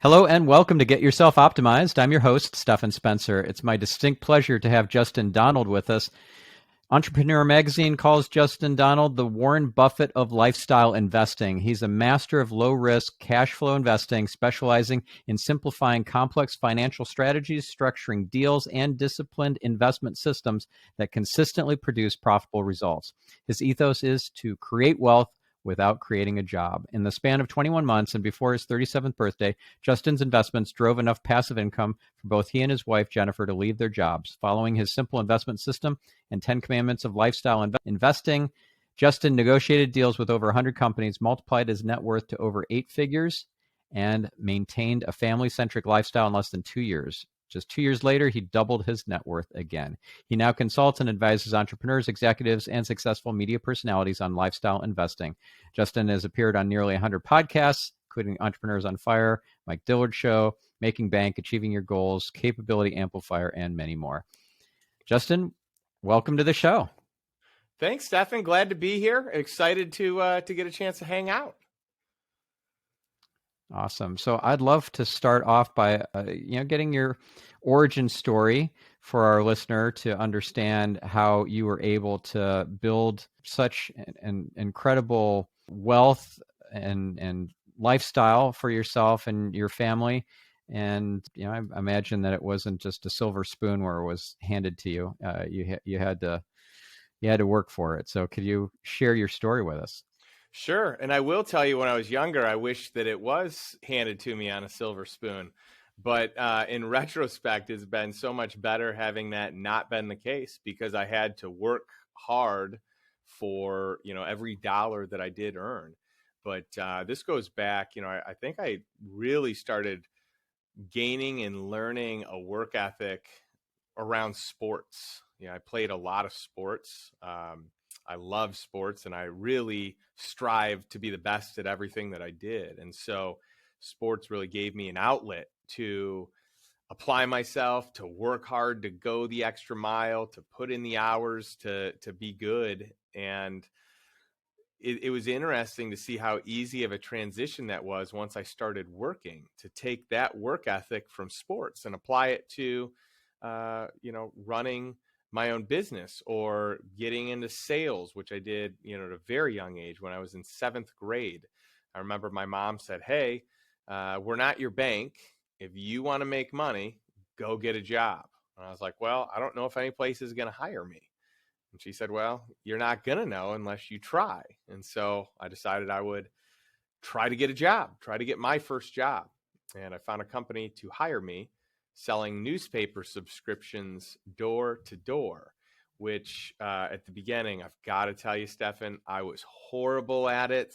Hello and welcome to Get Yourself Optimized. I'm your host, Stephan Spencer. It's my distinct pleasure to have Justin Donald with us. Entrepreneur Magazine calls Justin Donald the Warren Buffett of Lifestyle Investing. He's a master of low-risk cash flow investing, specializing in simplifying complex financial strategies, structuring deals, and disciplined investment systems that consistently produce profitable results. His ethos is to create wealth without creating a job. In the span of 21 months and before his 37th birthday, Justin's investments drove enough passive income for both he and his wife, Jennifer, to leave their jobs. Following his simple investment system and 10 commandments of lifestyle investing, Justin negotiated deals with over 100 companies, multiplied his net worth to over 8 figures, and maintained a family-centric lifestyle in less than 2 years. Just 2 years later, he doubled his net worth again. He now consults and advises entrepreneurs, executives, and successful media personalities on lifestyle investing. Justin has appeared on nearly 100 podcasts, including Entrepreneurs on Fire, Mike Dillard's Show, Making Bank, Achieving Your Goals, Capability Amplifier, and many more. Justin, welcome to the show. Thanks, Stephan. Glad to be here. Excited to get a chance to hang out. Awesome. So I'd love to start off by getting your origin story for our listener to understand how you were able to build such an incredible wealth and lifestyle for yourself and your family. And I imagine that it wasn't just a silver spoon where it was handed to you. You had to work for it. So could you share your story with us? Sure. And I will tell you, when I was younger, I wish that it was handed to me on a silver spoon. But in retrospect, it's been so much better having that not been the case, because I had to work hard for, every dollar that I did earn. But this goes back, I think I really started gaining and learning a work ethic around sports. I played a lot of sports. I love sports, and I really strive to be the best at everything that I did. And so sports really gave me an outlet to apply myself, to work hard, to go the extra mile, to put in the hours, to be good. And it was interesting to see how easy of a transition that was once I started working, to take that work ethic from sports and apply it to, running my own business or getting into sales, which I did, at a very young age. When I was in 7th grade, I remember my mom said, "Hey, we're not your bank. If you want to make money, go get a job." And I was like, "Well, I don't know if any place is going to hire me." And she said, "Well, you're not going to know unless you try." And so I decided I would try to get a job, try to get my first job. And I found a company to hire me, selling newspaper subscriptions door to door, which at the beginning, I've got to tell you, Stephan, I was horrible at it.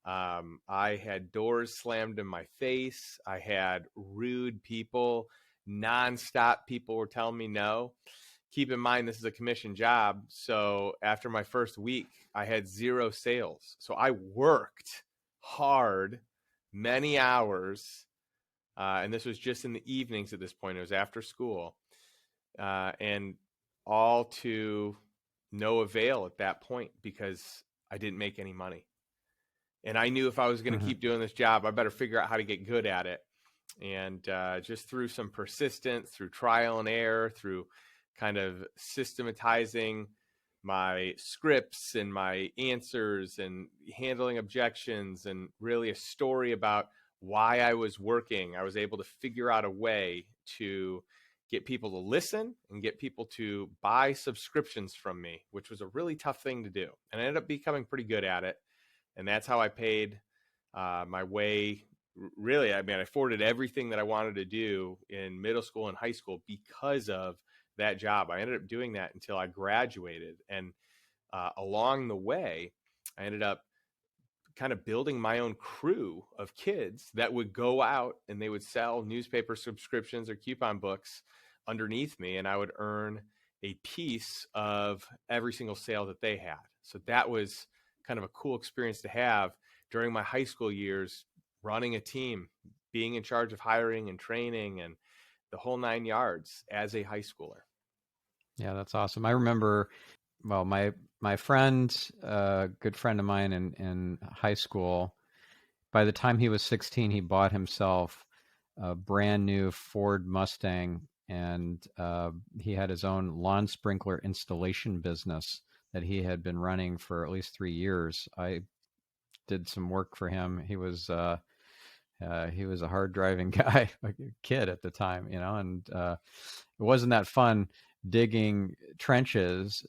I had doors slammed in my face. I had rude people, nonstop people were telling me no. Keep in mind, this is a commission job. So after my first week, I had 0 sales. So I worked hard, many hours. And this was just in the evenings at this point. It was after school. And all to no avail at that point, because I didn't make any money. And I knew if I was going to keep doing this job, I better figure out how to get good at it. And just through some persistence, through trial and error, through kind of systematizing my scripts and my answers and handling objections, and really a story about why I was working, I was able to figure out a way to get people to listen and get people to buy subscriptions from me, which was a really tough thing to do. And I ended up becoming pretty good at it. And that's how I paid my way. Really, I afforded everything that I wanted to do in middle school and high school because of that job. I ended up doing that until I graduated. And along the way, I ended up kind of building my own crew of kids that would go out and they would sell newspaper subscriptions or coupon books underneath me, and I would earn a piece of every single sale that they had. So that was kind of a cool experience to have during my high school years, running a team, being in charge of hiring and training and the whole 9 yards as a high schooler. Yeah, that's awesome. I remember, well, my friend, a good friend of mine in high school, by the time he was 16, he bought himself a brand new Ford Mustang, and he had his own lawn sprinkler installation business that he had been running for at least 3 years. I did some work for him. He was a hard driving guy, like a kid at the time, and it wasn't that fun digging trenches,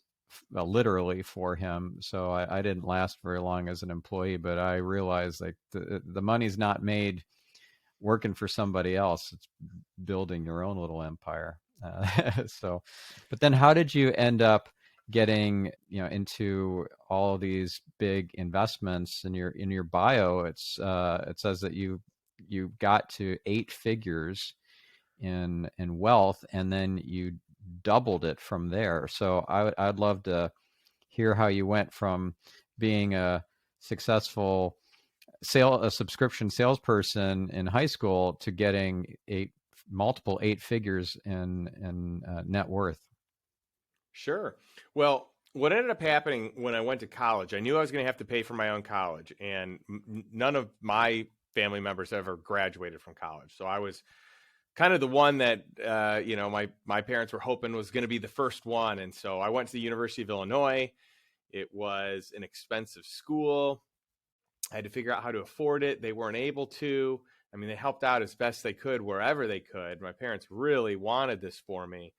literally, for him. So I didn't last very long as an employee, but I realized like the money's not made working for somebody else. It's building your own little empire. So, but then how did you end up getting, into all of these big investments? In your bio, it says that you got to 8 figures in wealth, and then you doubled it from there. So I'd love to hear how you went from being a successful a subscription salesperson in high school to getting multiple 8 figures in net worth. Sure. Well, what ended up happening when I went to college, I knew I was going to have to pay for my own college, and none of my family members ever graduated from college. So I was kind of the one that, my parents were hoping was going to be the first one. And so I went to the University of Illinois. It was an expensive school. I had to figure out how to afford it. They weren't able to. I mean, they helped out as best they could wherever they could. My parents really wanted this for me.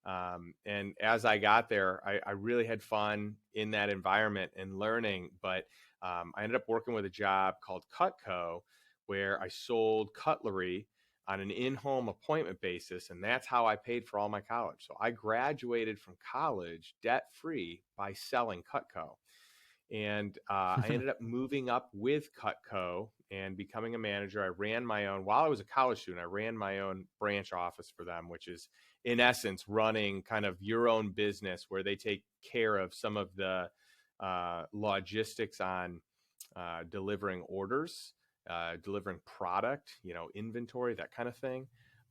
And as I got there, I really had fun in that environment and learning. But I ended up working with a job called Cutco, where I sold cutlery on an in-home appointment basis. And that's how I paid for all my college. So I graduated from college debt-free by selling Cutco. And I ended up moving up with Cutco and becoming a manager. I ran my own, while I was a college student, I ran my own branch office for them, which is in essence running kind of your own business, where they take care of some of the logistics on delivering orders, delivering product, inventory, that kind of thing.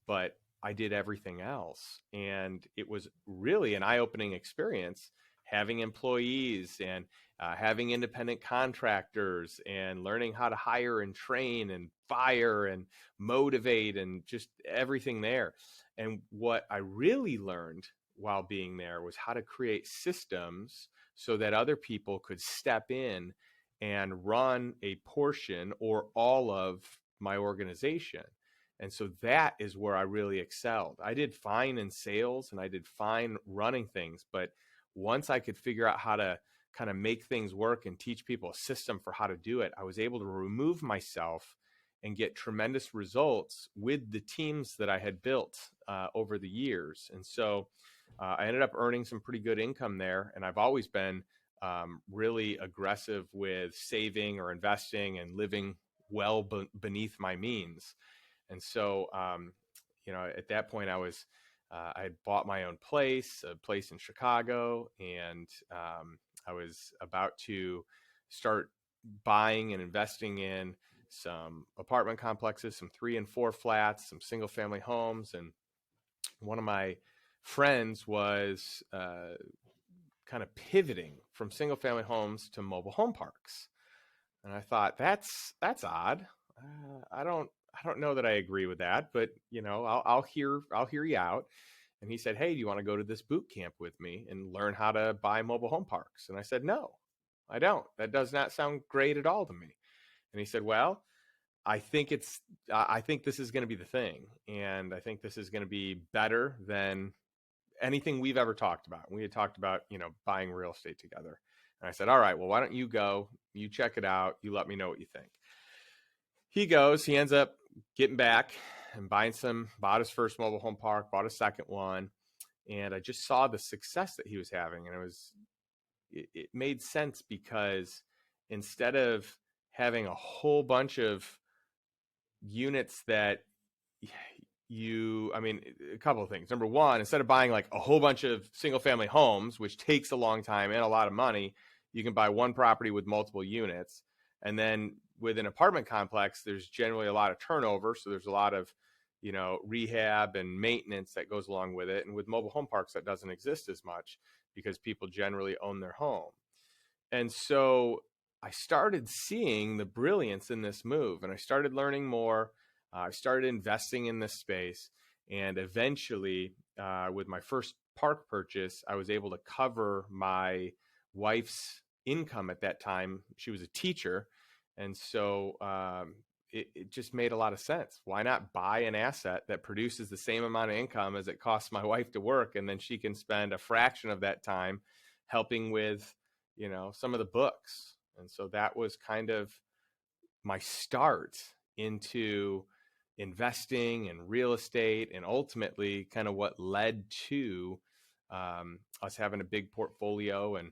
But I did everything else. And it was really an eye-opening experience, having employees and having independent contractors and learning how to hire and train and fire and motivate and just everything there. And what I really learned while being there was how to create systems so that other people could step in and run a portion or all of my organization. And so that is where I really excelled. I did fine in sales and I did fine running things, but once I could figure out how to kind of make things work and teach people a system for how to do it, I was able to remove myself and get tremendous results with the teams that I had built over the years. And so I ended up earning some pretty good income there. And I've always been really aggressive with saving or investing and living well beneath my means. And so, at that point I had bought my own place, a place in Chicago, and I was about to start buying and investing in some apartment complexes, some 3 and 4 flats, some single family homes. And one of my friends was kind of pivoting from single family homes to mobile home parks. And I thought, that's odd. I don't know that I agree with that, but I'll hear you out. And he said, "Hey, do you want to go to this boot camp with me and learn how to buy mobile home parks?" And I said, "No, I don't. That does not sound great at all to me." And he said, "Well, I think this is going to be the thing. And I think this is going to be better than anything we've ever talked about." We had talked about, buying real estate together. And I said, "All right, well, why don't you go, you check it out, you let me know what you think." He goes, he ends up getting back and bought his first mobile home park, bought a second one. And I just saw the success that he was having. And it made sense, because instead of having a whole bunch of units that a couple of things. Number one, instead of buying like a whole bunch of single family homes, which takes a long time and a lot of money, you can buy one property with multiple units. And then with an apartment complex, there's generally a lot of turnover. So there's a lot of, rehab and maintenance that goes along with it. And with mobile home parks, that doesn't exist as much, because people generally own their home. And so I started seeing the brilliance in this move, and I started learning more. I started investing in this space, and eventually, with my first park purchase, I was able to cover my wife's income at that time. She was a teacher, and so it just made a lot of sense. Why not buy an asset that produces the same amount of income as it costs my wife to work, and then she can spend a fraction of that time helping with, some of the books. And so that was kind of my start into investing and real estate, and ultimately kind of what led to us having a big portfolio. And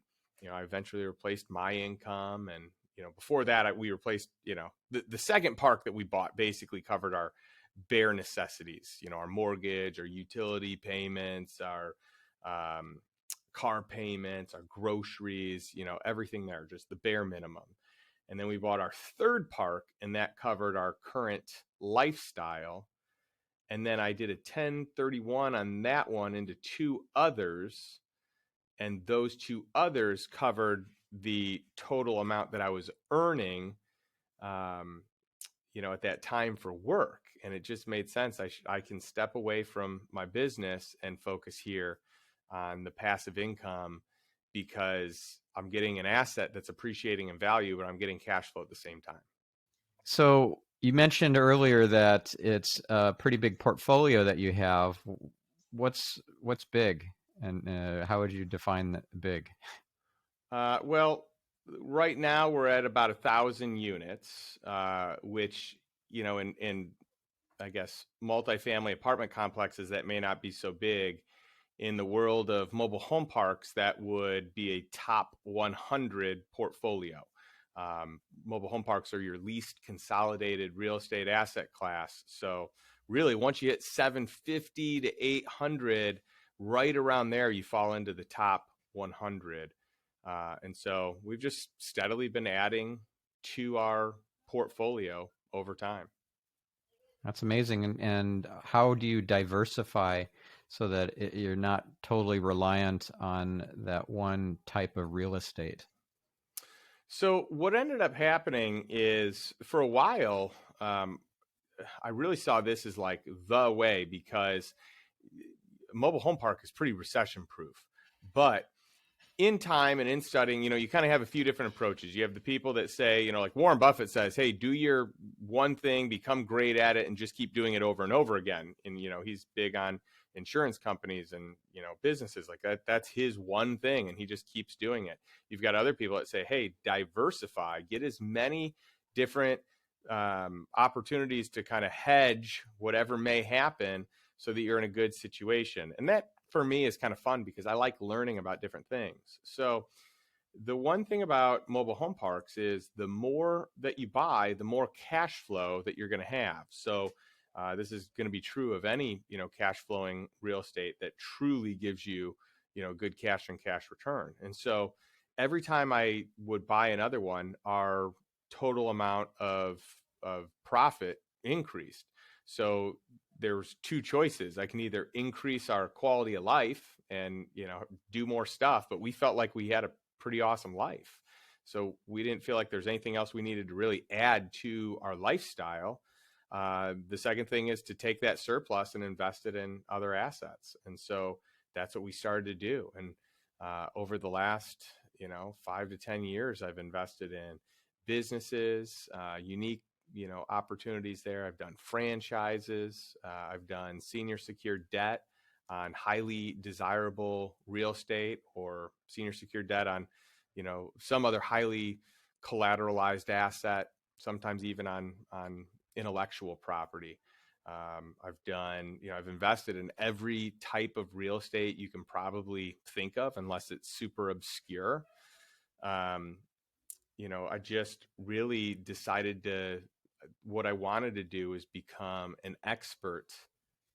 I eventually replaced my income, and before that we replaced, the second park that we bought basically covered our bare necessities, our mortgage, our utility payments, our car payments, our groceries, everything there, just the bare minimum. And then we bought our third park, and that covered our current lifestyle. And then I did a 1031 on that one into two others. And those two others covered the total amount that I was earning, at that time for work. And it just made sense. I can step away from my business and focus here on the passive income, because I'm getting an asset that's appreciating in value, but I'm getting cash flow at the same time. So you mentioned earlier that it's a pretty big portfolio that you have. What's big, and how would you define big? Well, right now we're at about 1,000 units, which, in I guess multifamily apartment complexes, that may not be so big. In the world of mobile home parks, that would be a top 100 portfolio. Mobile home parks are your least consolidated real estate asset class. So really, once you hit 750 to 800, right around there, you fall into the top 100. And so we've just steadily been adding to our portfolio over time. That's amazing. And how do you diversify so that you're not totally reliant on that one type of real estate? So what ended up happening is, for a while, I really saw this as like the way, because mobile home park is pretty recession proof. But in time and in studying, you kind of have a few different approaches. You have the people that say, like Warren Buffett says, hey, do your one thing, become great at it, and just keep doing it over and over again. And, he's big on insurance companies and, businesses like that. That's his one thing, and he just keeps doing it. You've got other people that say, hey, diversify, get as many different opportunities to kind of hedge whatever may happen so that you're in a good situation. And that, for me, is kind of fun because I like learning about different things. So the one thing about mobile home parks is the more that you buy, the more cash flow that you're going to have. So this is going to be true of any, cash flowing real estate that truly gives you, good cash and cash return. And so every time I would buy another one, our total amount of profit increased. So there's two choices. I can either increase our quality of life and, do more stuff, but we felt like we had a pretty awesome life. So we didn't feel like there's anything else we needed to really add to our lifestyle. The second thing is to take that surplus and invest it in other assets. And so that's what we started to do. And over the last, 5 to 10 years, I've invested in businesses, unique opportunities there. I've done franchises. I've done senior secured debt on highly desirable real estate, or senior secured debt on, some other highly collateralized asset, sometimes even on intellectual property. I've invested in every type of real estate you can probably think of, unless it's super obscure. I just really decided what I wanted to do is become an expert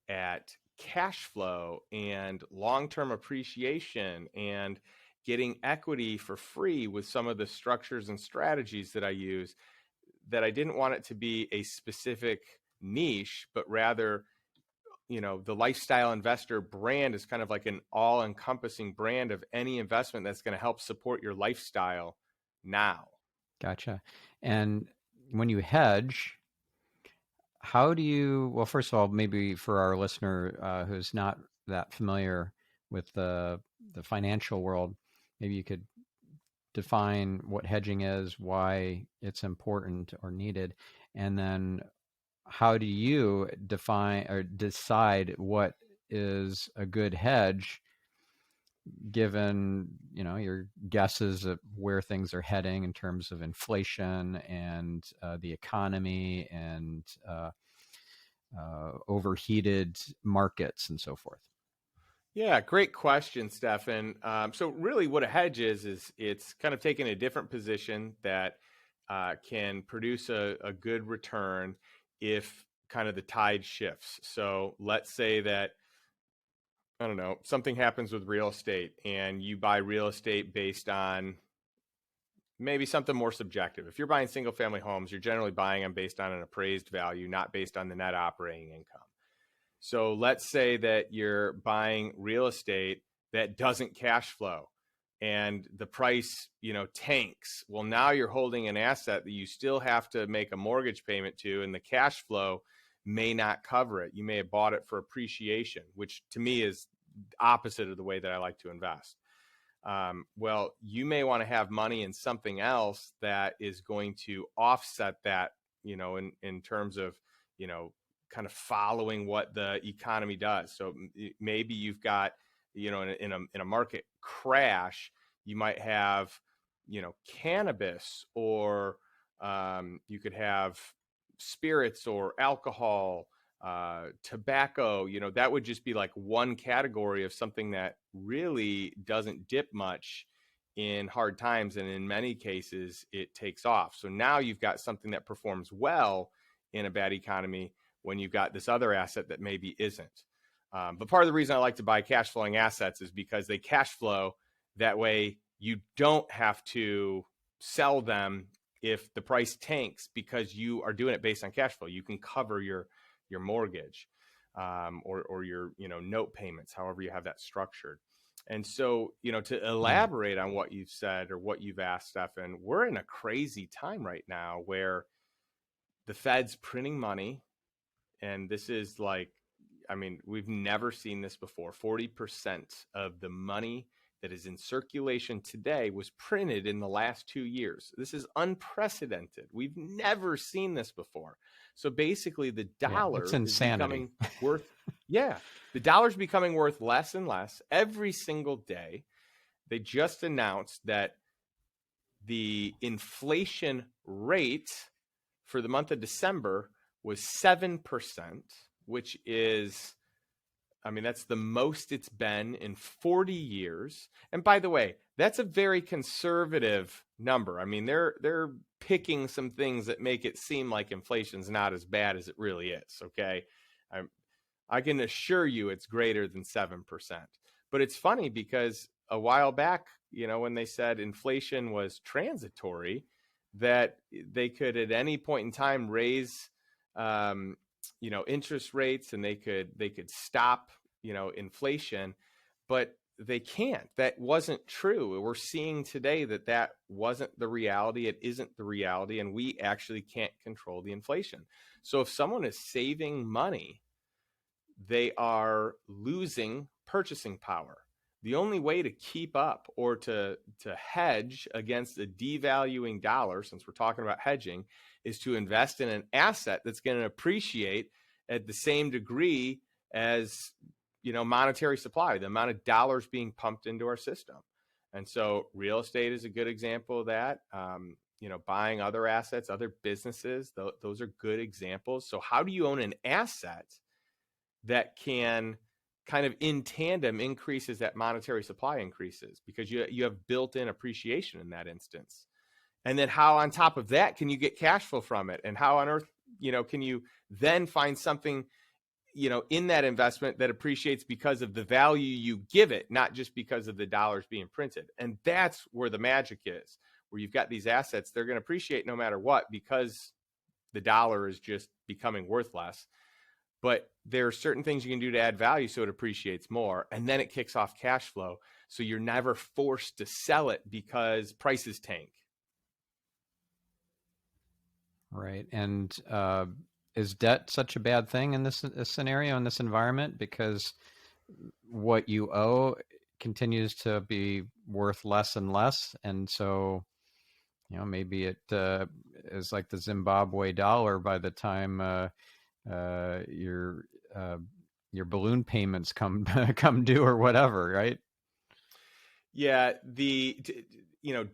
at cash flow and long-term appreciation and getting equity for free with some of the structures and strategies that I use, that I didn't want it to be a specific niche, but rather, the lifestyle investor brand is kind of like an all-encompassing brand of any investment that's going to help support your lifestyle now. Gotcha. And when you hedge, how do you, well, first of all, maybe for our listener who's not that familiar with the financial world, maybe you could define what hedging is, why it's important or needed, and then how do you define or decide what is a good hedge given, your guesses of where things are heading in terms of inflation and the economy and overheated markets and so forth? Yeah, great question, Stephan. So really what a hedge is it's kind of taking a different position that can produce a good return if kind of the tide shifts. So let's say that, I don't know, something happens with real estate and you buy real estate based on maybe something more subjective. If you're buying single family homes, you're generally buying them based on an appraised value, not based on the net operating income. So let's say that you're buying real estate that doesn't cash flow and the price, tanks. Well, now you're holding an asset that you still have to make a mortgage payment to, and the cash flow may not cover it. You may have bought it for appreciation, which to me is opposite of the way that I like to invest. Well, you may want to have money in something else that is going to offset that, in terms of, kind of following what the economy does. So maybe you've got, in a market crash, you might have, cannabis, or you could have spirits or alcohol, tobacco. That would just be like one category of something that really doesn't dip much in hard times, and in many cases it takes off. So now you've got something that performs well in a bad economy when you've got this other asset that maybe isn't. But part of the reason I like to buy cash flowing assets is because they cash flow. That way you don't have to sell them if the price tanks, because you are doing it based on cash flow. You can cover your mortgage, or your note payments, however you have that structured. And so, to elaborate on what you've said or what you've asked, Stephan, we're in a crazy time right now where the Fed's printing money. And this is like, we've never seen this before. 40% of the money that is in circulation today was printed in the last 2 years. This is unprecedented. We've never seen this before. So basically the dollar is becoming worth, the dollar's becoming worth less and less every single day. They just announced that the inflation rate for the month of December was 7%, which is, that's the most it's been in 40 years. And by the way, that's a very conservative number. They're picking some things that make it seem like inflation's not as bad as it really is, okay? I can assure you it's greater than 7%. But it's funny because a while back, when they said inflation was transitory, that they could at any point in time raise interest rates, and they could stop inflation, but they can't. That wasn't true. We're seeing today that wasn't the reality. It isn't the reality, and we actually can't control the inflation. So if someone is saving money, they are losing purchasing power. The only way to keep up or to hedge against a devaluing dollar, since we're talking about hedging, is to invest in an asset that's going to appreciate at the same degree as, monetary supply, the amount of dollars being pumped into our system. And so real estate is a good example of that. Buying other assets, other businesses, those are good examples. So how do you own an asset that can kind of in tandem increases that monetary supply increases, because you have built-in appreciation in that instance? And then how on top of that can you get cash flow from it? And how on earth, can you then find something, in that investment that appreciates because of the value you give it, not just because of the dollars being printed? And that's where the magic is, where you've got these assets, they're going to appreciate no matter what, because the dollar is just becoming worth less. But there are certain things you can do to add value so it appreciates more, and then it kicks off cash flow. So you're never forced to sell it because prices tank. Right. And is debt such a bad thing in this scenario, in this environment? Because what you owe continues to be worth less and less. And so, maybe it is like the Zimbabwe dollar by the time uh, your uh, your balloon payments come come due or whatever, right? Yeah,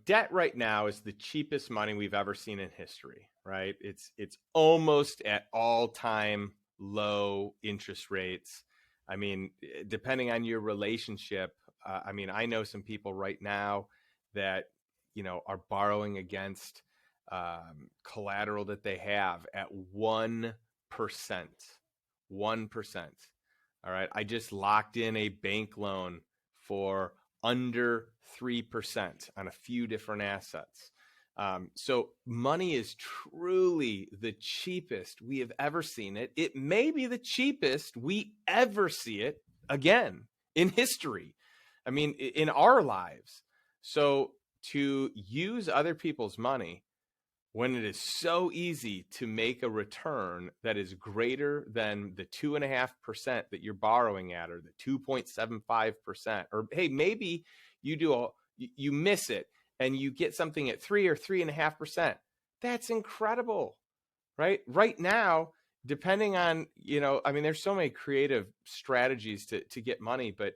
debt right now is the cheapest money we've ever seen in history, right? It's almost at all-time low interest rates. I mean, depending on your relationship, I know some people right now that, are borrowing against collateral that they have at 1%. 1%. All right. I just locked in a bank loan for under 3% on a few different assets. So money is truly the cheapest we have ever seen it. It may be the cheapest we ever see it again in history. I mean, in our lives. So to use other people's money when it is so easy to make a return that is greater than the 2.5% that you're borrowing at, or the 2.75%, or hey, maybe you miss it and you get something at 3 or 3.5%. That's incredible, right? Right now, depending on, there's so many creative strategies to get money, but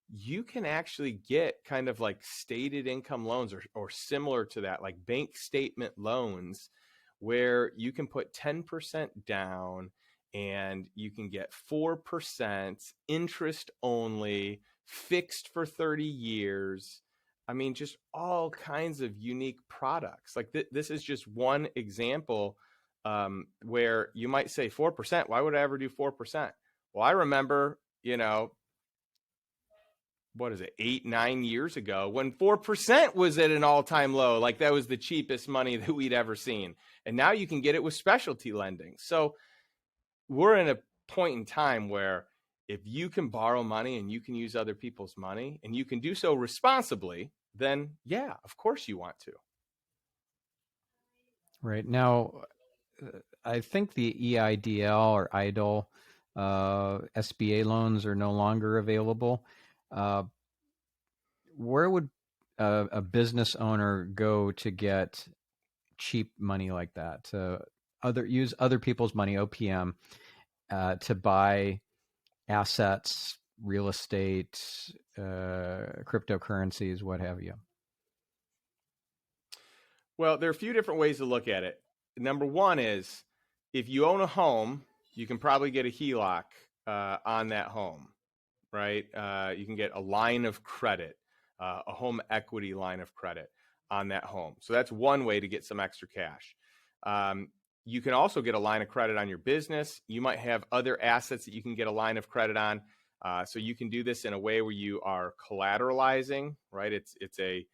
you can actually get kind of like stated income loans or similar to that, like bank statement loans, where you can put 10% down and you can get 4% interest only, fixed for 30 years. I mean, just all kinds of unique products. Like this is just one example where you might say 4%. Why would I ever do 4%? Well, I remember, what is it, 8-9 years ago, when 4% was at an all-time low. Like that was the cheapest money that we'd ever seen. And now you can get it with specialty lending. So we're in a point in time where if you can borrow money and you can use other people's money and you can do so responsibly, then yeah, of course you want to. Right. Now, I think the EIDL or IDLE SBA loans are no longer available. Where would a business owner go to get cheap money like that? To use other people's money, OPM, to buy assets, real estate, cryptocurrencies, what have you? Well, there are a few different ways to look at it. Number one is, if you own a home, you can probably get a HELOC on that home, right? You can get a line of credit, a home equity line of credit on that home. So that's one way to get some extra cash. You can also get a line of credit on your business. You might have other assets that you can get a line of credit on. So you can do this in a way where you are collateralizing, right? It's a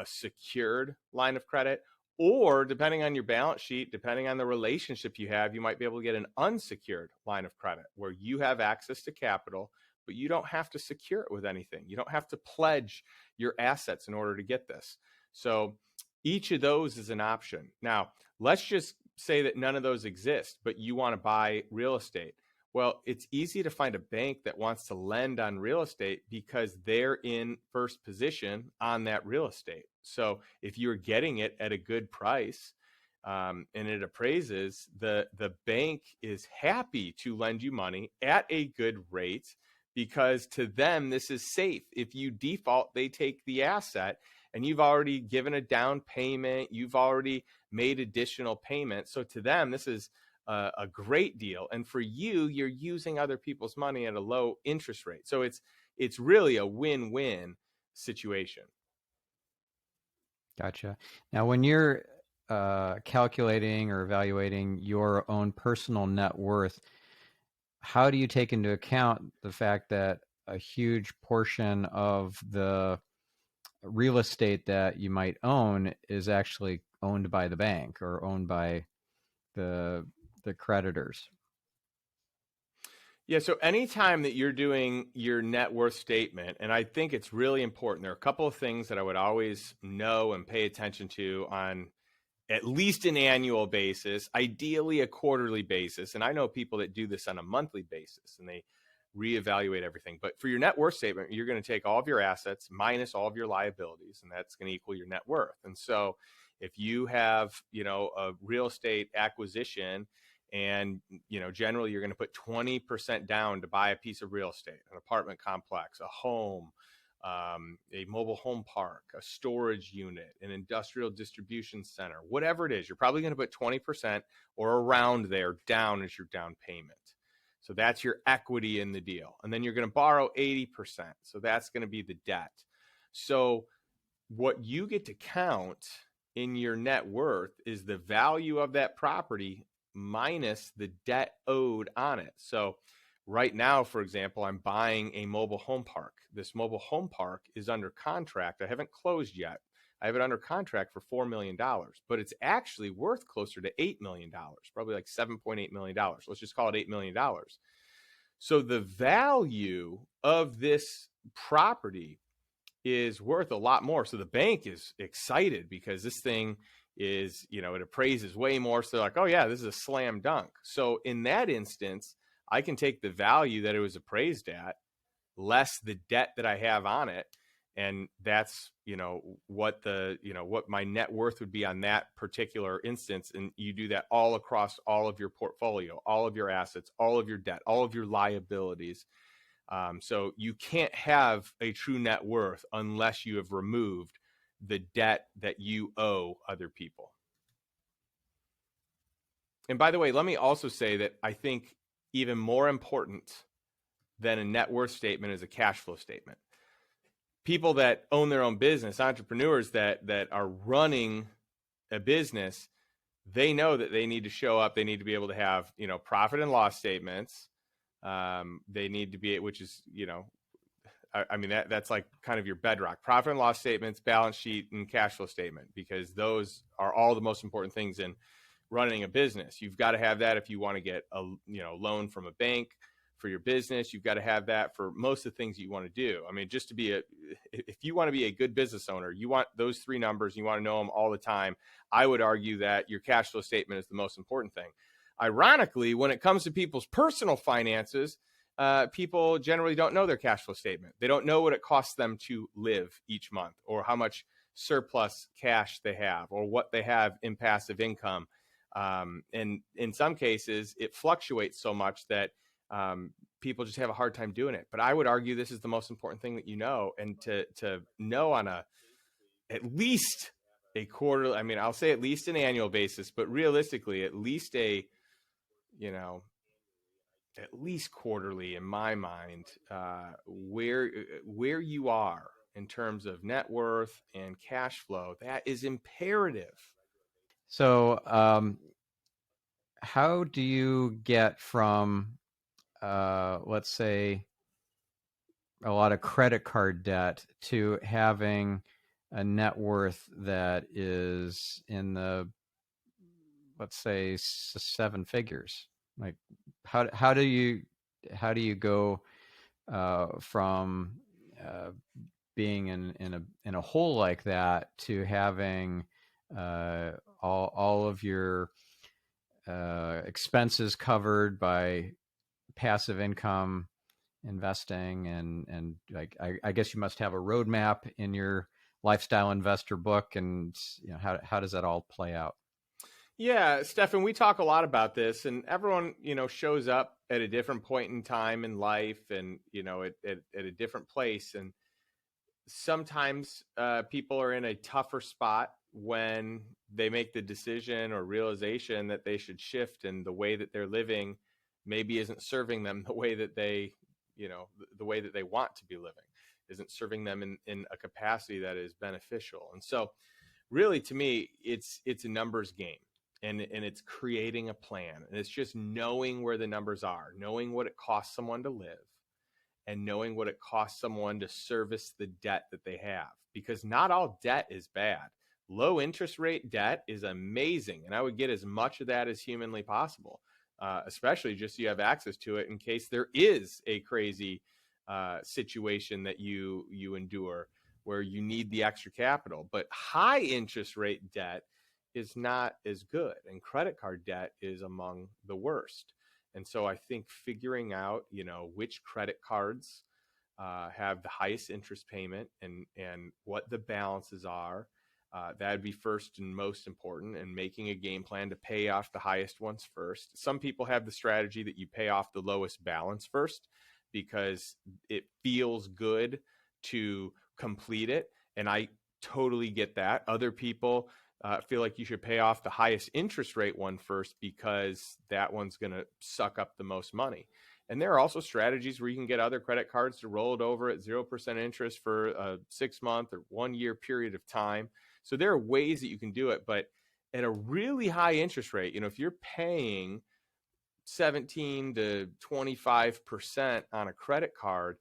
secured line of credit, or depending on your balance sheet, depending on the relationship you have, you might be able to get an unsecured line of credit where you have access to capital, but you don't have to secure it with anything. You don't have to pledge your assets in order to get this. So each of those is an option. Now, let's just say that none of those exist, but you want to buy real estate. Well, it's easy to find a bank that wants to lend on real estate because they're in first position on that real estate. So if you're getting it at a good price and it appraises, the bank is happy to lend you money at a good rate because to them, this is safe. If you default, they take the asset and you've already given a down payment. You've already made additional payments. So to them, this is a great deal. And for you, you're using other people's money at a low interest rate. So it's really a win-win situation. Gotcha. Now, when you're calculating or evaluating your own personal net worth, how do you take into account the fact that a huge portion of the real estate that you might own is actually owned by the bank or owned by the creditors? Yeah, so anytime that you're doing your net worth statement, and I think it's really important, there are a couple of things that I would always know and pay attention to on at least an annual basis, ideally a quarterly basis. And I know people that do this on a monthly basis and they reevaluate everything. But for your net worth statement, you're going to take all of your assets minus all of your liabilities, and that's going to equal your net worth. And so if you have, a real estate acquisition and, generally you're going to put 20% down to buy a piece of real estate, an apartment complex, a home, a mobile home park, a storage unit, an industrial distribution center, whatever it is, you're probably going to put 20% or around there down as your down payment. So that's your equity in the deal. And then you're going to borrow 80%. So that's going to be the debt. So what you get to count in your net worth is the value of that property minus the debt owed on it. So right now, for example, I'm buying a mobile home park. This mobile home park is under contract. I haven't closed yet. I have it under contract for $4 million, but it's actually worth closer to $8 million, probably like $7.8 million. Let's just call it $8 million. So the value of this property is worth a lot more. So the bank is excited because this thing is, it appraises way more. So they're like, oh yeah, this is a slam dunk. So in that instance, I can take the value that it was appraised at, less the debt that I have on it. And that's, what what my net worth would be on that particular instance. And you do that all across all of your portfolio, all of your assets, all of your debt, all of your liabilities. So you can't have a true net worth unless you have removed the debt that you owe other people. And by the way, let me also say that I think even more important than a net worth statement is a cash flow statement. People that own their own business, entrepreneurs that are running a business, they know that they need to show up. They need to be able to have, profit and loss statements. They need to be, which is, that's like kind of your bedrock. Profit and loss statements, balance sheet, and cash flow statement, because those are all the most important things in running a business. You've got to have that if you want to get a loan from a bank for your business. You've got to have that for most of the things you want to do. I mean, just to be if you want to be a good business owner, you want those three numbers, you want to know them all the time. I would argue that your cash flow statement is the most important thing. Ironically, when it comes to people's personal finances, people generally don't know their cash flow statement. They don't know what it costs them to live each month, or how much surplus cash they have, or what they have in passive income. And in some cases, it fluctuates so much that people just have a hard time doing it. But I would argue this is the most important thing that you know, and to know on at least a quarter. I mean, I'll say at least an annual basis, but realistically, at least at least quarterly, in my mind, where you are in terms of net worth and cash flow, that is imperative. So, how do you get from, let's say, a lot of credit card debt to having a net worth that is in the, let's say, seven figures? Like, how do you go from being in a hole like that to having all of your expenses covered by passive income investing, and like I guess you must have a roadmap in your lifestyle investor book, and how does that all play out? Yeah, Stephan, we talk a lot about this, and everyone, shows up at a different point in time in life, and, at a different place. And sometimes people are in a tougher spot when they make the decision or realization that they should shift, and the way that they're living maybe isn't serving them the way that they, the way that they want to be living, isn't serving them in a capacity that is beneficial. And so really, to me, it's a numbers game. And it's creating a plan. And it's just knowing where the numbers are, knowing what it costs someone to live, and knowing what it costs someone to service the debt that they have. Because not all debt is bad. Low interest rate debt is amazing. And I would get as much of that as humanly possible, especially just so you have access to it in case there is a crazy situation that you endure where you need the extra capital. But high interest rate debt is not as good, and credit card debt is among the worst. And so I think figuring out, which credit cards have the highest interest payment and what the balances are, that'd be first and most important, and making a game plan to pay off the highest ones first. Some people have the strategy that you pay off the lowest balance first because it feels good to complete it. And I totally get that. Other people feel like you should pay off the highest interest rate one first because that one's going to suck up the most money. And there are also strategies where you can get other credit cards to roll it over at 0% interest for a 6-month or 1-year period of time. So there are ways that you can do it, but at a really high interest rate, if you're paying 17 to 25% on a credit card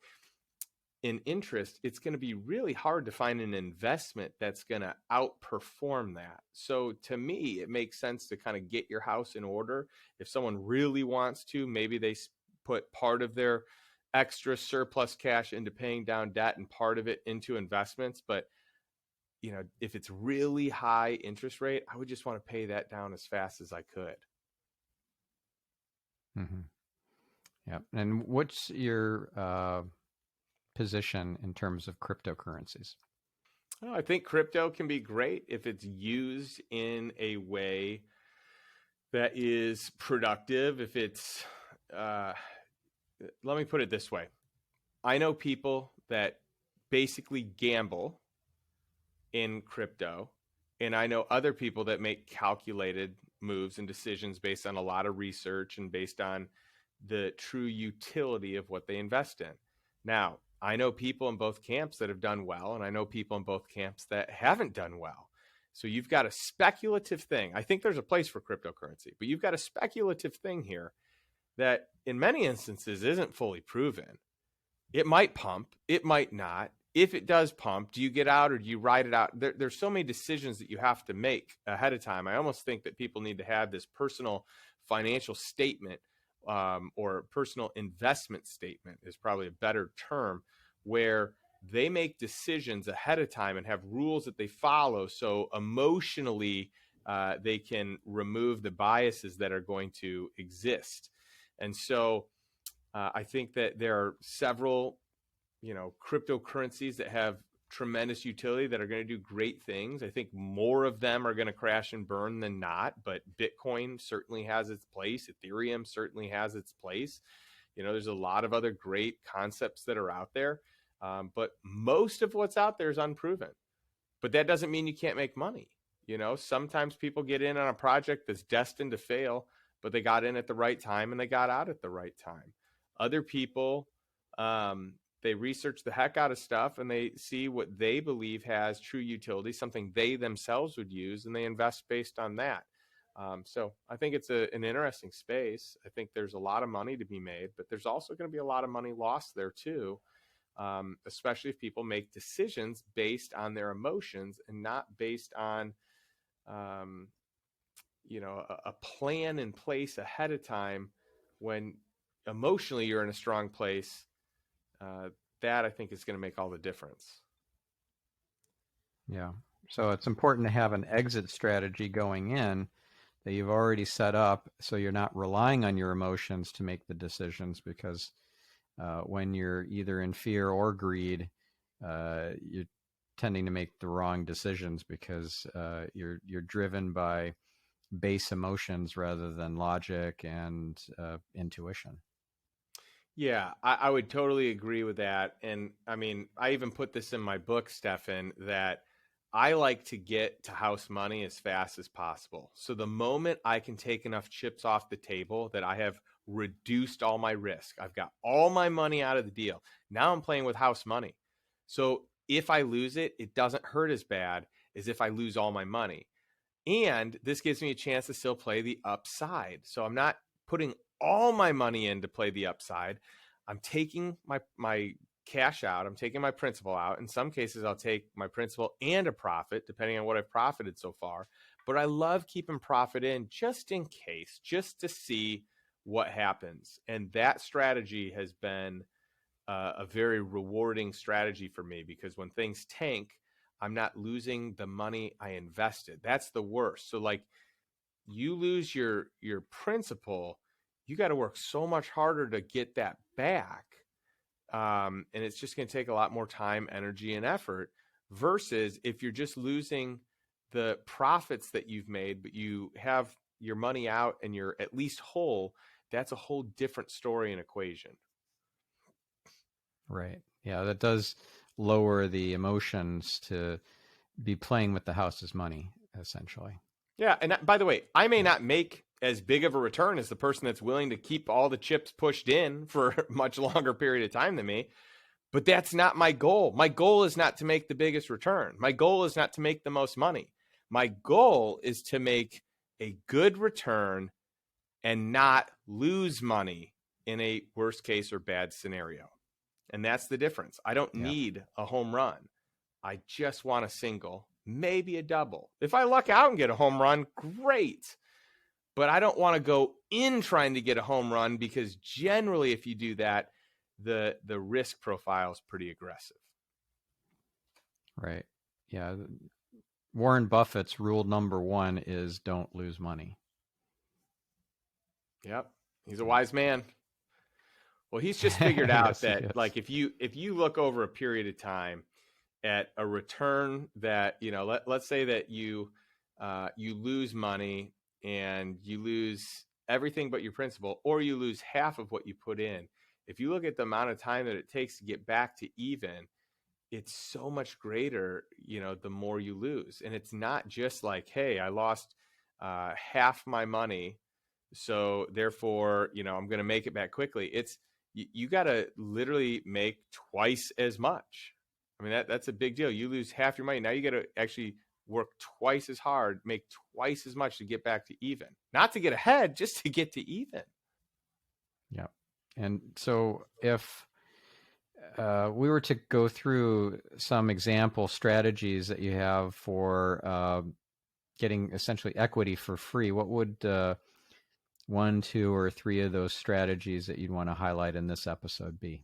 in interest, it's going to be really hard to find an investment that's going to outperform that. So to me, it makes sense to kind of get your house in order. If someone really wants to, maybe they put part of their extra surplus cash into paying down debt and part of it into investments. But if it's really high interest rate, I would just want to pay that down as fast as I could. Mm-hmm. Yeah. And what's your position in terms of cryptocurrencies? Oh, I think crypto can be great if it's used in a way that is productive. If it's, let me put it this way. I know people that basically gamble in crypto, and I know other people that make calculated moves and decisions based on a lot of research and based on the true utility of what they invest in. Now, I know people in both camps that have done well, and I know people in both camps that haven't done well. So you've got a speculative thing. I think there's a place for cryptocurrency, but you've got a speculative thing here that in many instances isn't fully proven. It might pump, it might not. If it does pump, do you get out or do you ride it out? There's so many decisions that you have to make ahead of time. I almost think that people need to have this personal financial statement, or personal investment statement is probably a better term, where they make decisions ahead of time and have rules that they follow. So emotionally, they can remove the biases that are going to exist. And so I think that there are several cryptocurrencies that have tremendous utility that are going to do great things. I think more of them are going to crash and burn than not, but Bitcoin certainly has its place. Ethereum certainly has its place. There's a lot of other great concepts that are out there, but most of what's out there is unproven. But that doesn't mean you can't make money. Sometimes people get in on a project that's destined to fail, but they got in at the right time and they got out at the right time. Other people, they research the heck out of stuff and they see what they believe has true utility, something they themselves would use, and they invest based on that. So I think it's an interesting space. I think there's a lot of money to be made, but there's also going to be a lot of money lost there too, especially if people make decisions based on their emotions and not based on, a plan in place ahead of time. When emotionally you're in a strong place, that I think is going to make all the difference. Yeah. So it's important to have an exit strategy going in that you've already set up, so you're not relying on your emotions to make the decisions, because when you're either in fear or greed, you're tending to make the wrong decisions because you're driven by base emotions rather than logic and intuition. Yeah, I would totally agree with that. And I mean, I even put this in my book, Stephan, that I like to get to house money as fast as possible. So the moment I can take enough chips off the table that I have reduced all my risk, I've got all my money out of the deal. Now I'm playing with house money. So if I lose it, it doesn't hurt as bad as if I lose all my money. And this gives me a chance to still play the upside. So I'm not putting all my money in to play the upside. I'm taking my cash out. I'm taking my principal out. In some cases, I'll take my principal and a profit, depending on what I've profited so far. But I love keeping profit in just in case, just to see what happens. And that strategy has been a very rewarding strategy for me, because when things tank, I'm not losing the money I invested. That's the worst. So like you lose your principal, you got to work so much harder to get that back. And it's just going to take a lot more time, energy, and effort versus if you're just losing the profits that you've made, but you have your money out and you're at least whole. That's a whole different story and equation. Right. Yeah, that does lower the emotions to be playing with the house's money, essentially. Yeah. And by the way, I may Yeah. not make as big of a return as the person that's willing to keep all the chips pushed in for a much longer period of time than me. But that's not my goal. My goal is not to make the biggest return. My goal is not to make the most money. My goal is to make a good return and not lose money in a worst case or bad scenario. And that's the difference. I don't Yeah. need a home run. I just want a single, maybe a double. If I luck out and get a home run, great. But I don't want to go in trying to get a home run because generally if you do that, the risk profile is pretty aggressive. Right. Yeah. Warren Buffett's rule number one is don't lose money. Yep. He's a wise man. Well, he's just figured out Yes, he that is. like if you look over a period of time at a return that, let's say that you lose money and you lose everything but your principal, or you lose half of what you put in. If you look at the amount of time that it takes to get back to even, it's so much greater, the more you lose. And it's not just like, hey, I lost half my money, so therefore, I'm going to make it back quickly. It's you got to literally make twice as much. I mean, that's a big deal. You lose half your money. Now you got to actually work twice as hard, make twice as much to get back to even. Not to get ahead, just to get to even. Yeah. And so if we were to go through some example strategies that you have for getting essentially equity for free, what would one, two, or three of those strategies that you'd want to highlight in this episode be?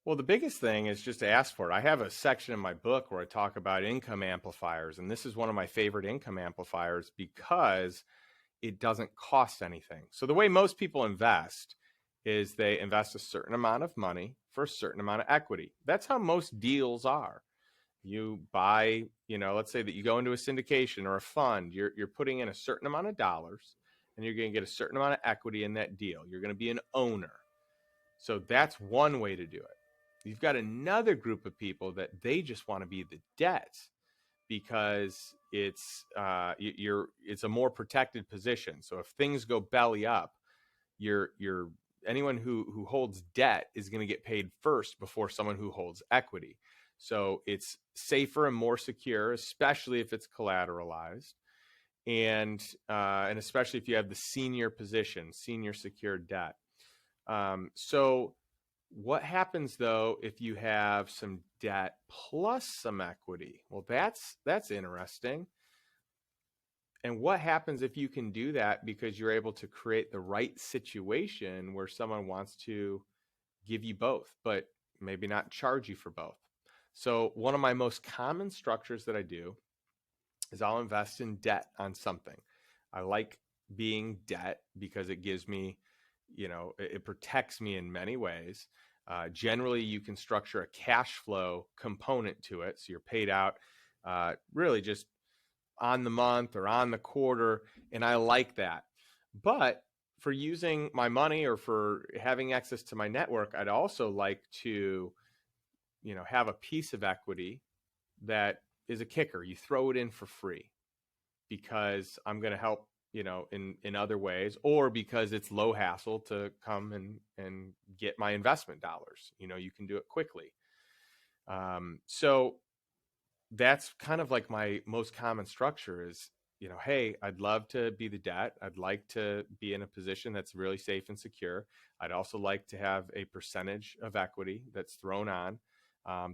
Well, the biggest thing is just to ask for it. I have a section in my book where I talk about income amplifiers, and this is one of my favorite income amplifiers because it doesn't cost anything. So the way most people invest is they invest a certain amount of money for a certain amount of equity. That's how most deals are. You buy, let's say that you go into a syndication or a fund, you're putting in a certain amount of dollars and you're going to get a certain amount of equity in that deal. You're going to be an owner. So that's one way to do it. You've got another group of people that they just want to be the debt because it's it's a more protected position. So if things go belly up, you're anyone who holds debt is going to get paid first before someone who holds equity. So it's safer and more secure, especially if it's collateralized, and especially if you have the senior position, senior secured debt. So what happens though if you have some debt plus some equity? Well, that's interesting. And what happens if you can do that because you're able to create the right situation where someone wants to give you both, but maybe not charge you for both? So one of my most common structures that I do is I'll invest in debt on something. I like being debt because it gives me, it protects me in many ways. Generally, you can structure a cash flow component to it. So you're paid out really just on the month or on the quarter. And I like that. But for using my money or for having access to my network, I'd also like to, have a piece of equity that is a kicker. You throw it in for free because I'm going to help, in other ways, or because it's low hassle to come and get my investment dollars. You can do it quickly. So that's kind of like my most common structure is, hey, I'd love to be the debt. I'd like to be in a position that's really safe and secure. I'd also like to have a percentage of equity that's thrown on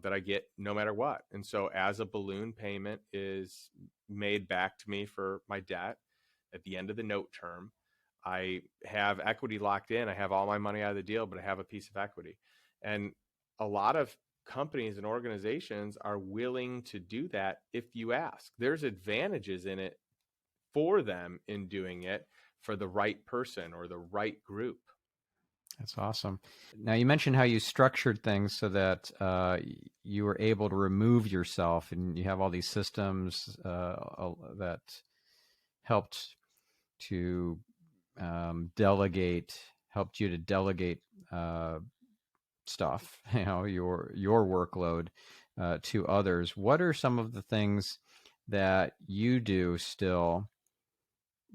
that I get no matter what. And so as a balloon payment is made back to me for my debt at the end of the note term, I have equity locked in. I have all my money out of the deal, but I have a piece of equity. And a lot of companies and organizations are willing to do that if you ask. There's advantages in it for them in doing it for the right person or the right group. That's awesome. Now, you mentioned how you structured things so that you were able to remove yourself, and you have all these systems that helped to helped you to delegate stuff, your workload to others. What are some of the things that you do still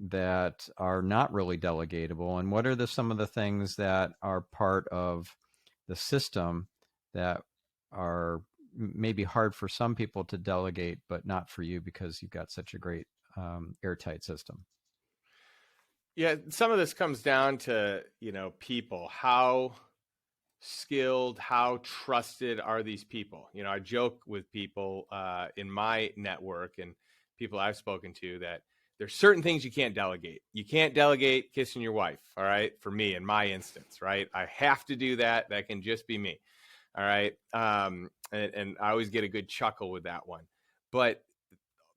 that are not really delegatable, and what are some of the things that are part of the system that are maybe hard for some people to delegate, but not for you because you've got such a great airtight system? Yeah, some of this comes down to, people. How skilled, how trusted are these people? I joke with people in my network and people I've spoken to that there's certain things you can't delegate. You can't delegate kissing your wife, all right? For me, in my instance, right? I have to do that. That can just be me, all right? And I always get a good chuckle with that one. But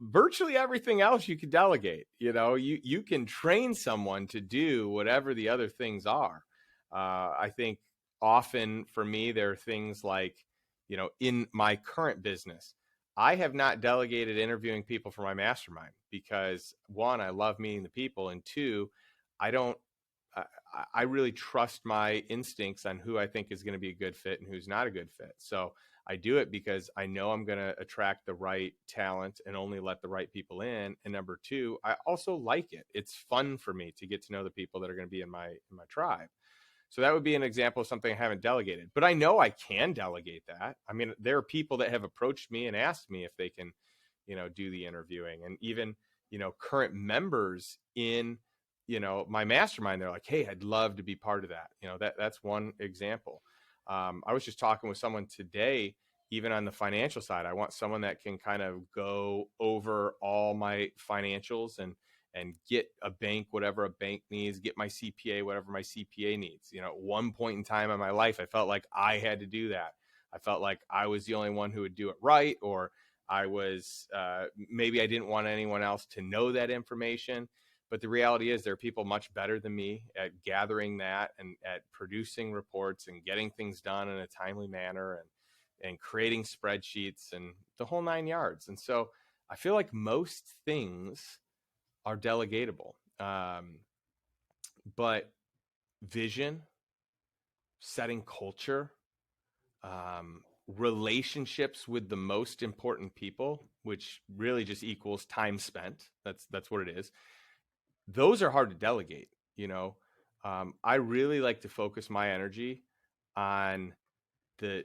virtually everything else you can delegate. You can train someone to do whatever the other things are. I think often for me, there are things like, in my current business, I have not delegated interviewing people for my mastermind because, one, I love meeting the people, and two, I don't. I really trust my instincts on who I think is going to be a good fit and who's not a good fit. So I do it because I know I'm going to attract the right talent and only let the right people in. And number two, I also like it. It's fun for me to get to know the people that are going to be in my tribe. So that would be an example of something I haven't delegated, but I know I can delegate that. I mean, there are people that have approached me and asked me if they can, do the interviewing, and even, current members in, my mastermind, they're like, hey, I'd love to be part of that. That's one example. I was just talking with someone today, even on the financial side. I want someone that can kind of go over all my financials and get a bank, whatever a bank needs, get my CPA, whatever my CPA needs. At one point in time in my life, I felt like I had to do that. I felt like I was the only one who would do it right, or I was, maybe I didn't want anyone else to know that information. But the reality is there are people much better than me at gathering that and at producing reports and getting things done in a timely manner and creating spreadsheets and the whole 9 yards. And so I feel like most things are delegatable. But vision, setting culture, relationships with the most important people, which really just equals time spent. That's what it is. Those are hard to delegate. I really like to focus my energy on the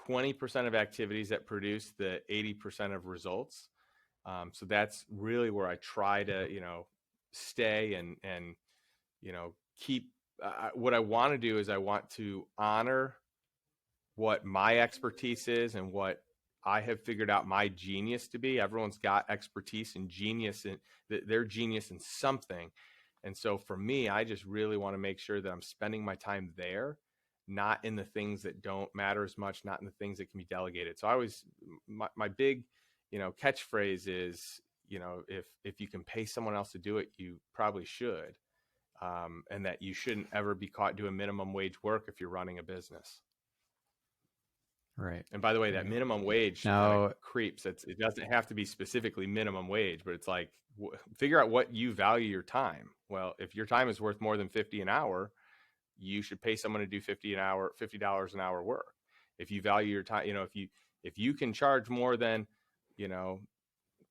20% of activities that produce the 80% of results. So that's really where I try to, stay and keep. What I want to do is I want to honor what my expertise is and what I have figured out my genius to be. Everyone's got expertise and genius, and they're genius in something. And so for me, I just really want to make sure that I'm spending my time there, not in the things that don't matter as much, not in the things that can be delegated. So I always, my big, catchphrase is, if you can pay someone else to do it, you probably should. And that you shouldn't ever be caught doing minimum wage work if you're running a business. Right. And by the way, that minimum wage kind Now, of creeps. It doesn't have to be specifically minimum wage, but it's like, figure out what you value your time. Well, if your time is worth more than 50 an hour, you should pay someone to do 50 an hour, $50 an hour work. If you value your time, if you can charge more than,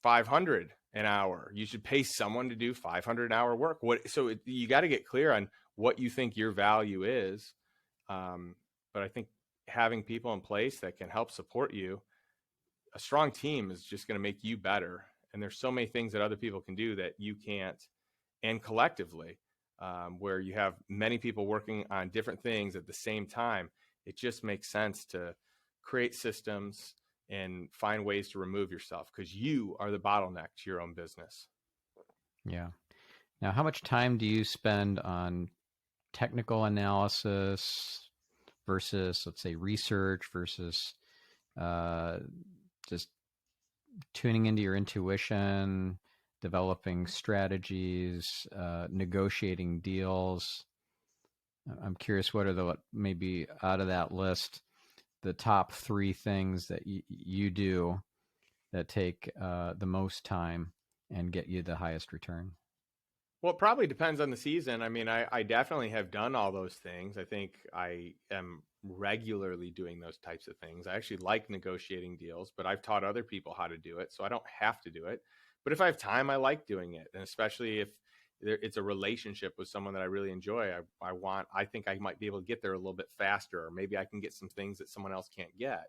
500 an hour, you should pay someone to do 500 an hour work. You got to get clear on what you think your value is. But I think having people in place that can help support you, a strong team is just going to make you better. And there's so many things that other people can do that you can't. And collectively, where you have many people working on different things at the same time, it just makes sense to create systems and find ways to remove yourself, because you are the bottleneck to your own business. yeah. Now, how much time do you spend on technical analysis versus, let's say, research versus just tuning into your intuition, developing strategies, negotiating deals. I'm curious, what are the, maybe out of that list, the top 3 things that you do that take the most time and get you the highest return? Well, it probably depends on the season. I mean, I definitely have done all those things. I think I am regularly doing those types of things. I actually like negotiating deals, but I've taught other people how to do it, so I don't have to do it. But if I have time, I like doing it. And especially if it's a relationship with someone that I really enjoy, I think I might be able to get there a little bit faster, or maybe I can get some things that someone else can't get.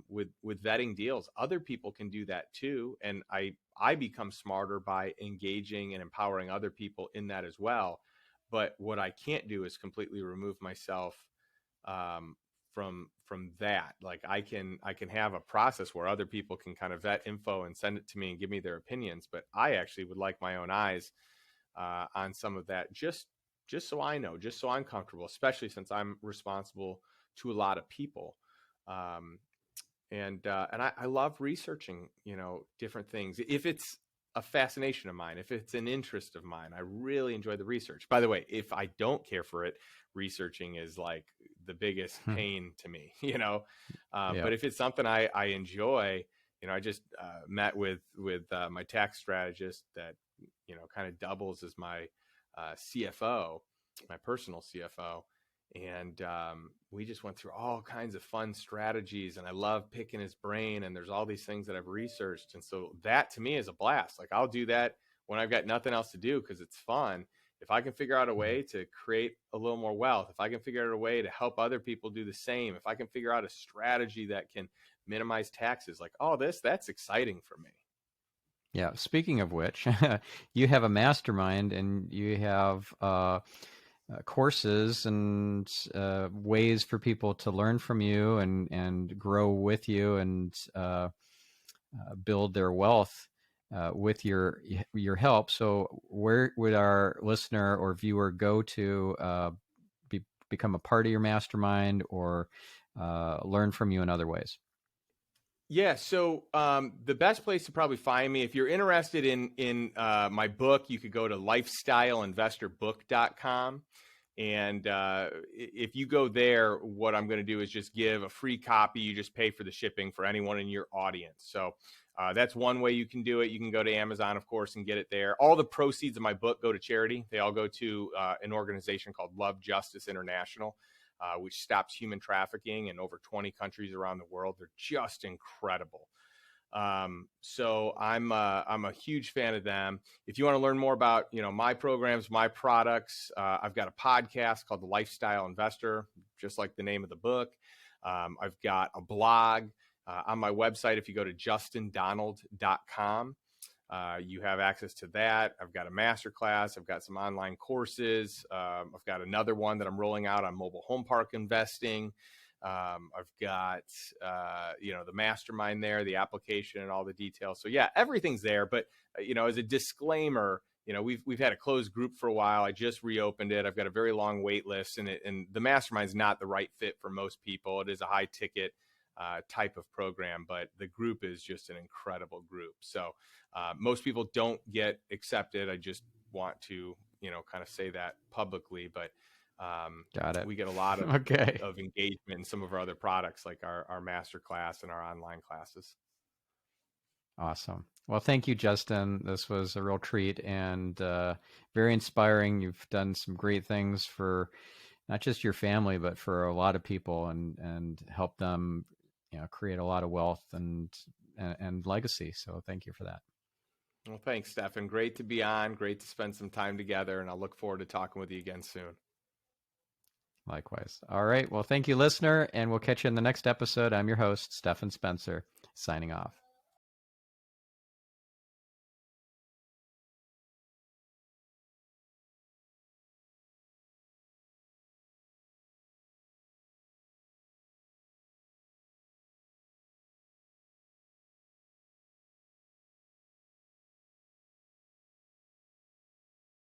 With vetting deals, other people can do that too, and I become smarter by engaging and empowering other people in that as well. But what I can't do is completely remove myself from that. Like I can have a process where other people can kind of vet info and send it to me and give me their opinions, but I actually would like my own eyes on some of that, just so I know, just so I'm comfortable, especially since I'm responsible to a lot of people. Um, and I love researching, different things. If it's a fascination of mine, if it's an interest of mine, I really enjoy the research. By the way, if I don't care for it, researching is like the biggest pain to me, But if it's something I enjoy, I just met with my tax strategist that, kind of doubles as my CFO, my personal CFO. And we just went through all kinds of fun strategies, and I love picking his brain, and there's all these things that I've researched. And so that to me is a blast. Like I'll do that when I've got nothing else to do because it's fun. If I can figure out a way to create a little more wealth, if I can figure out a way to help other people do the same, if I can figure out a strategy that can minimize taxes, like that's exciting for me. Yeah. Speaking of which, you have a mastermind, and you have courses and ways for people to learn from you and grow with you and build their wealth with your help. So where would our listener or viewer go to become a part of your mastermind or learn from you in other ways? Yeah, so the best place to probably find me, if you're interested in my book, you could go to lifestyleinvestorbook.com. And if you go there, what I'm going to do is just give a free copy. You just pay for the shipping for anyone in your audience. So that's one way you can do it. You can go to Amazon, of course, and get it there. All the proceeds of my book go to charity. They all go to an organization called Love Justice International, which stops human trafficking in over 20 countries around the world. They're just incredible. So I'm a huge fan of them. If you want to learn more about, my programs, my products, I've got a podcast called The Lifestyle Investor, just like the name of the book. I've got a blog on my website. If you go to justindonald.com, you have access to that. I've got a masterclass. I've got some online courses. I've got another one that I'm rolling out on mobile home park investing. I've got, the mastermind there, the application and all the details. So yeah, everything's there. But, as a disclaimer, we've had a closed group for a while. I just reopened it. I've got a very long wait list, and the mastermind is not the right fit for most people. It is a high ticket type of program, but the group is just an incredible group. So most people don't get accepted. I just want to, kind of say that publicly, but Got it. we get a lot of, Okay. of engagement in some of our other products, like our master class and our online classes. Awesome. Well, thank you, Justin. This was a real treat and very inspiring. You've done some great things for not just your family, but for a lot of people, and help them, create a lot of wealth and legacy. So thank you for that. Well, thanks, Stephan. Great to be on. Great to spend some time together, and I'll look forward to talking with you again soon. Likewise. All right. Well, thank you, listener, and we'll catch you in the next episode. I'm your host, Stephan Spencer, signing off.